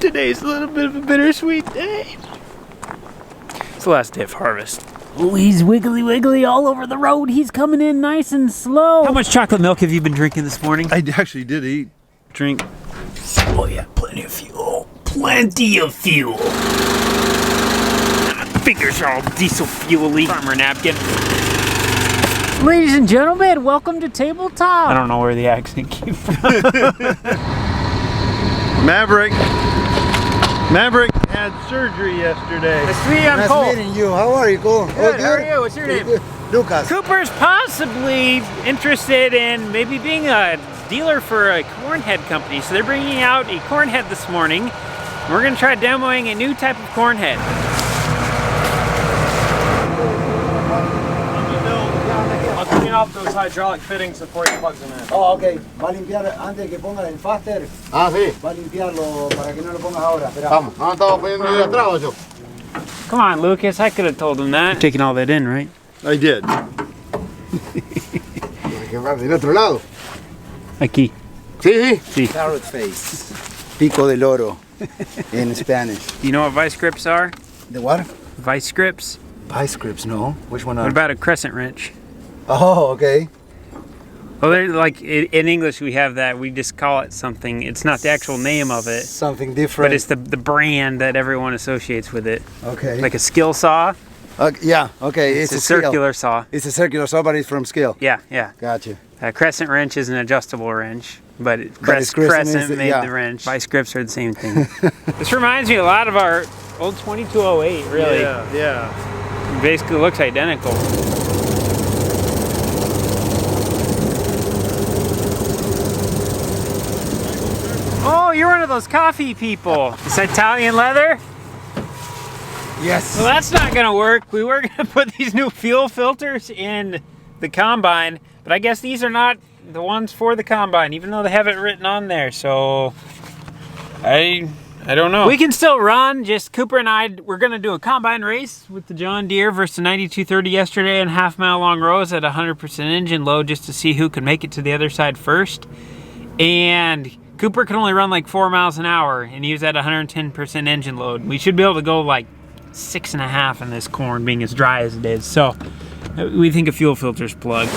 Today's a little bit of a bittersweet day. It's the last day of harvest. Oh, he's wiggly all over the road. He's coming in nice and slow. How much chocolate milk have you been drinking this morning? I actually did drink. Oh yeah, plenty of fuel. Plenty of fuel. My fingers are all diesel fuel-y. Farmer napkin. Ladies and gentlemen, welcome to Tabletop. I don't know where the accent came from. Maverick had surgery yesterday. Nice meeting you. How are you? Cool. Good. How are you? What's your name? Lucas. Cooper's possibly interested in maybe being a dealer for a corn head company. So they're bringing out a corn head this morning. We're going to try demoing a new type of corn head. I'll clean off those hydraulic fittings before he plugs them in. Oh, ok. Va a limpiar antes que ponga el faster. Ah, sí. Va a limpiarlo para que no lo pongas ahora. Espera. Vamos. No estaba poniendo ahí atrás, ocho. Come on, Lucas. I could have told him that. You're taking all that in, right? I did. Hay que hablar del otro lado. Aquí. Sí, sí. Carrot face. Pico del oro in Spanish. You know what vice grips are? The what? Vice grips? Vice grips, no. Which one are? What about a crescent wrench? Oh, okay. Well, they're like in English we have that. We just call it something. It's not the actual name of it. Something different. But it's the brand that everyone associates with it. Okay. Like a skill saw. Yeah, okay. It's a circular saw. It's a circular saw, but it's from scale. Yeah, yeah. Gotcha. A crescent wrench is an adjustable wrench, but crescent crescent made the wrench. Vice grips are the same thing. This reminds me a lot of our old 2208, really. Yeah. It basically looks identical. Oh, you're one of those coffee people. It's Italian leather? Yes. Well, that's not gonna work. We were gonna put these new fuel filters in the combine, but I guess these are not the ones for the combine, even though they have it written on there, so I don't know. We can still run, just Cooper and I, we're gonna do a combine race with the John Deere versus the 9230 yesterday in half-mile long rows at 100% engine load just to see who can make it to the other side first. And Cooper can only run like 4 miles an hour, and he was at 110% engine load. We should be able to go like 6.5 in this corn, being as dry as it is. So we think a fuel filter's plugged.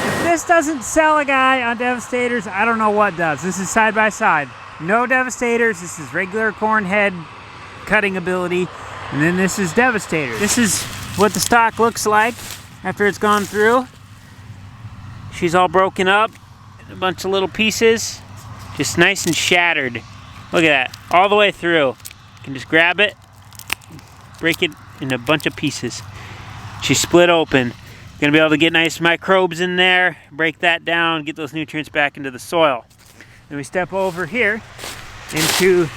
If this doesn't sell a guy on Devastators, I don't know what does. This is side by side. No Devastators, this is regular corn head cutting ability, and then this is Devastators. This is what the stock looks like after it's gone through. She's all broken up, a bunch of little pieces, just nice and shattered. Look at that, all the way through. You can just grab it, break it in a bunch of pieces. She's split open. Gonna be able to get nice microbes in there, break that down, get those nutrients back into the soil. Then we step over here into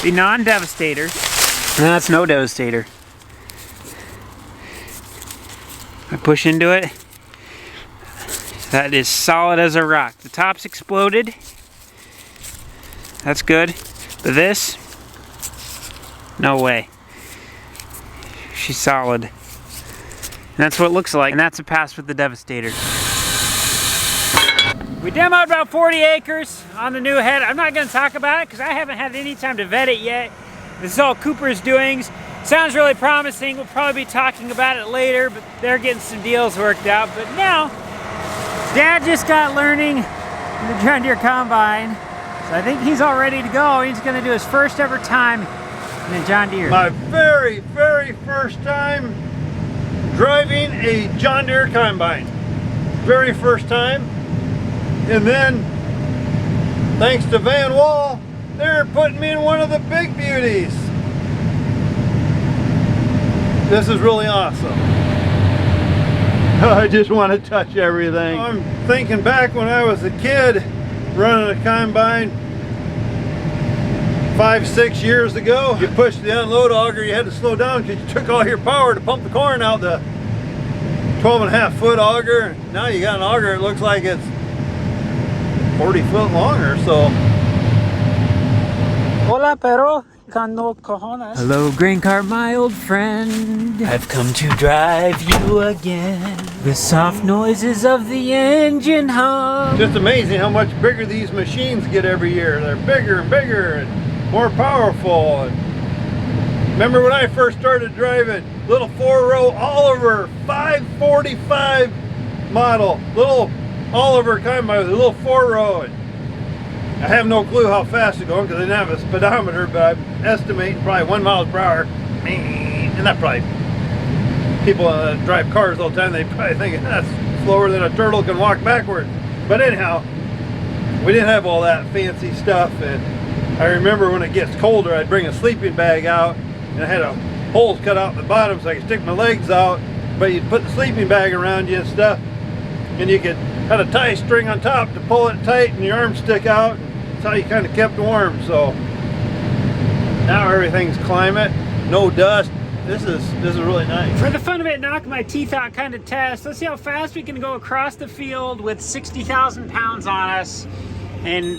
the non-Devastator. No, that's no Devastator. I push into it. That is solid as a rock. The top's exploded. That's good. But this, no way. She's solid. And that's what it looks like. And that's a pass with the Devastator. We demoed about 40 acres on the new head. I'm not going to talk about it because I haven't had any time to vet it yet. This is all Cooper's doings. Sounds really promising. We'll probably be talking about it later, but they're getting some deals worked out. But now, Dad just got learning the John Deere Combine, so I think he's all ready to go. He's going to do his first ever time in a John Deere. My very first time driving a John Deere Combine. Very first time. And then, thanks to Van Wall, they're putting me in one of the big beauties. This is really awesome. I just want to touch everything. I'm thinking back when I was a kid running a combine 5-6 years ago. You pushed the unload auger, you had to slow down because you took all your power to pump the corn out the 12.5-foot auger. Now you got an auger, it looks like it's 40 foot longer, so. Hola, perro. con no cojones. Hello, grain cart, my old friend. I've come to drive you again. The soft noises of the engine hum. Just amazing how much bigger these machines get every year. They're bigger and bigger and more powerful. And remember when I first started driving, little 4-row Oliver 545 model, little Oliver combine with a little 4-row. And I have no clue how fast it's going because I didn't have a speedometer, but I'm estimating probably 1 mile per hour. And that probably, people drive cars all the time, they probably think that's slower than a turtle can walk backwards. But anyhow, we didn't have all that fancy stuff. And I remember when it gets colder, I'd bring a sleeping bag out, and I had holes cut out in the bottom so I could stick my legs out. But you'd put the sleeping bag around you and stuff, and you could have a tie string on top to pull it tight and your arms stick out. That's how you kind of kept warm. So now everything's climate, no dust. This is really nice. For the fun of it, knock my teeth out kind of test. Let's see how fast we can go across the field with 60,000 pounds on us and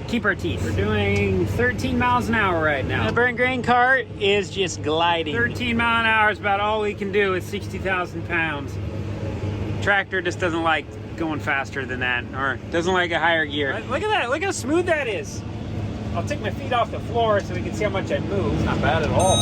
keep our teeth. We're doing 13 miles an hour right now. The burn grain cart is just gliding. 13 mile an hour is about all we can do with 60,000 pounds. Tractor just doesn't like going faster than that, or doesn't like a higher gear. Look at that, look how smooth that is. I'll take my feet off the floor so we can see how much I move. It's not bad at all.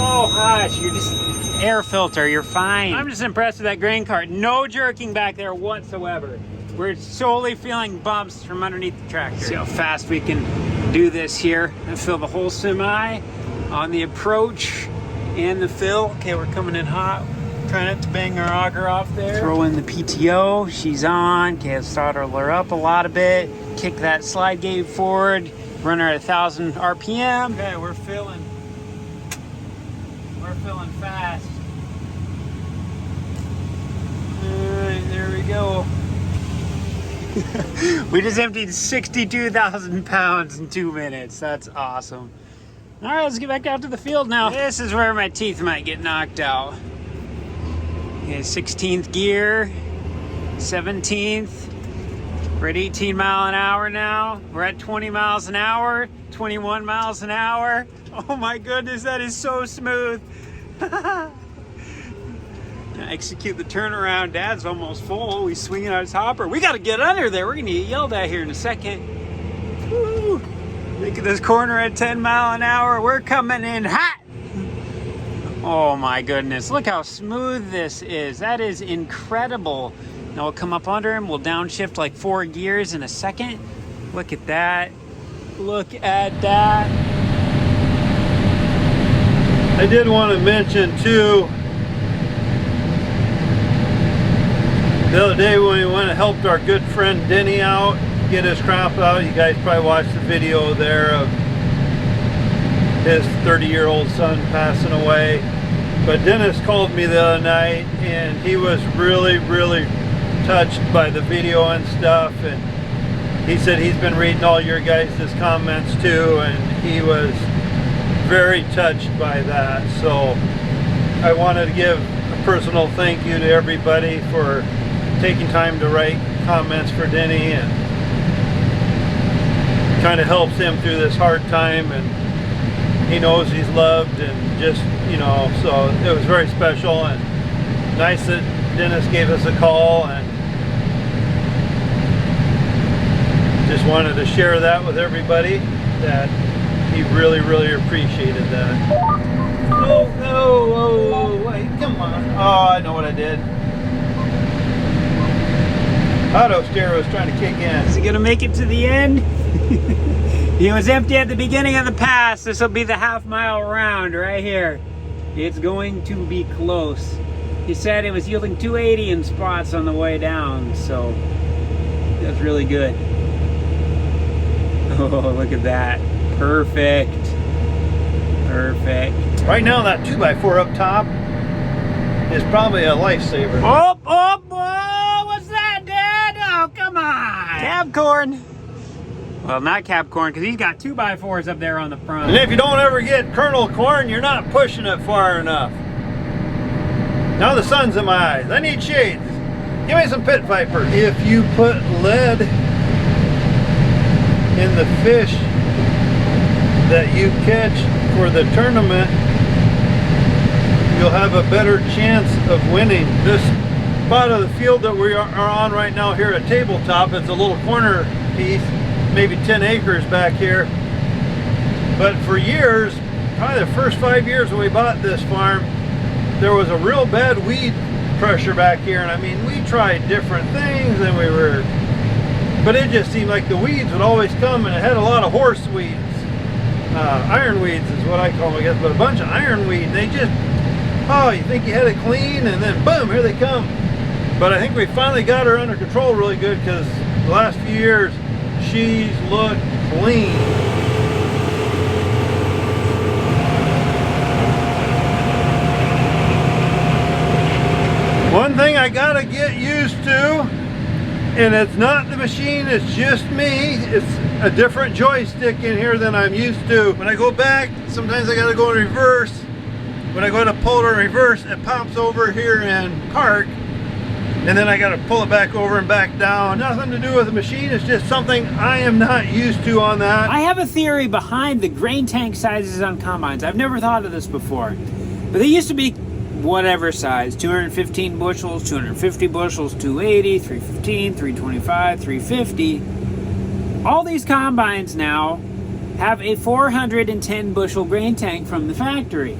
Oh hush, you're just air filter, you're fine. I'm just impressed with that grain cart. No jerking back there whatsoever. We're solely feeling bumps from underneath the tractor. See how fast we can do this here. I fill the whole semi on the approach and the fill. Okay, we're coming in hot. Trying not to bang our auger off there. Throw in the PTO, she's on. Okay, let's throttle her up a lot a bit. Kick that slide gate forward. Run her at 1,000 RPM. Okay, we're filling fast. All right, there we go. We just emptied 62,000 pounds in 2 minutes. That's awesome. All right, let's get back out to the field now. This is where my teeth might get knocked out. Okay, 16th gear, 17th. We're at 18 mile an hour now. We're at 20 miles an hour, 21 miles an hour. Oh my goodness, that is so smooth. Execute the turnaround. Dad's almost full. He's swinging out his hopper. We got to get under there. We're going to get yelled at here in a second. Woo. Look at this corner at 10 mile an hour. We're coming in hot. Oh my goodness. Look how smooth this is. That is incredible. Now we'll come up under him. We'll downshift like 4 gears in a second. Look at that. Look at that. I did want to mention too, the other day when we went and helped our good friend Denny out, get his crop out. You guys probably watched the video there of his 30-year-old son passing away. But Dennis called me the other night and he was really touched by the video and stuff, and he said he's been reading all your guys' comments too, and he was very touched by that. So I wanted to give a personal thank you to everybody for taking time to write comments for Denny, and kind of helps him through this hard time, and he knows he's loved, and just, you know, so it was very special and nice that Dennis gave us a call, and just wanted to share that with everybody, that he really appreciated that. Oh, wait, come on. Oh, I know what I did. Auto steer was trying to kick in. Is he gonna make it to the end? He was empty at the beginning of the pass. This will be the half-mile round right here. It's going to be close. He said it was yielding 280 in spots on the way down, so that's really good. Oh, look at that. Perfect. Perfect. Right now, that 2x4 up top is probably a lifesaver. Oh, what's that, Dad? Oh, come on. Cab corn. Well, not cab corn, because he's got 2x4s up there on the front. And if you don't ever get kernel corn, you're not pushing it far enough. Now the sun's in my eyes. I need shades. Give me some pit viper. If you put lead in the fish that you catch for the tournament, you'll have a better chance of winning. This spot of the field that we are on right now here at Tabletop, it's a little corner piece, maybe 10 acres back here. But for years, probably the first 5 years when we bought this farm, there was a real bad weed pressure back here. And I mean, we tried different things and but it just seemed like the weeds would always come, and it had a lot of horse weeds. Iron weeds is what I call them, I guess, but a bunch of iron weed. They just, oh, you think you had it clean, and then boom, here they come. But I think we finally got her under control really good, because the last few years, she's looked clean. One thing I gotta get used to, and it's not the machine, it's just me, it's a different joystick in here than I'm used to. When I go back, sometimes I gotta go in reverse. When I go to pull it in reverse, it pops over here in park, and then I gotta pull it back over and back down. Nothing to do with the machine, it's just something I am not used to on that. I have a theory behind the grain tank sizes on combines. I've never thought of this before, but they used to be whatever size, 215 bushels, 250 bushels, 280, 315, 325, 350. All these combines now have a 410 bushel grain tank from the factory.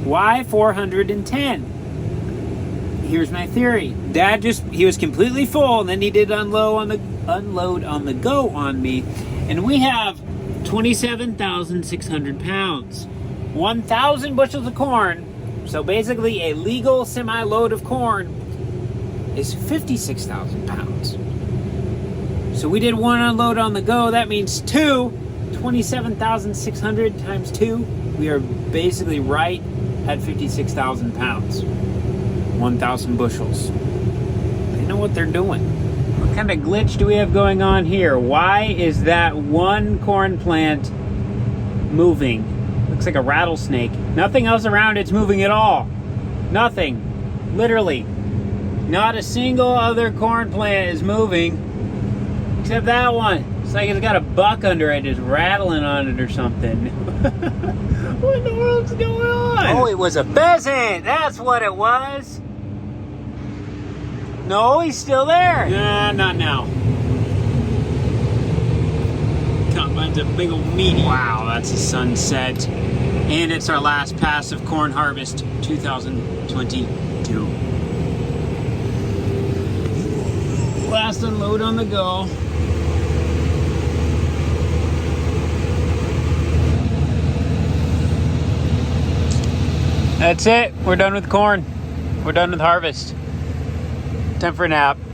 Why 410? Here's my theory. Dad he was completely full, and then he did unload on the go on me, and we have 27,600 pounds, 1,000 bushels of corn. So basically a legal semi-load of corn is 56,000 pounds. So we did one unload on the go. That means 27,600 times 2. We are basically right at 56,000 pounds. 1,000 bushels. They know what they're doing. What kind of glitch do we have going on here? Why is that one corn plant moving? Looks like a rattlesnake. Nothing else around it's moving at all. Nothing. Literally. Not a single other corn plant is moving except that one. It's like it's got a buck under it just rattling on it or something. What in the world's going on? Oh, it was a pheasant. That's what it was. No, he's still there. Nah, not now. Combine's a big old meaty. Wow, that's a sunset. And it's our last pass of corn harvest 2022. Last unload on the go. That's it. We're done with corn. We're done with harvest. Time for a nap.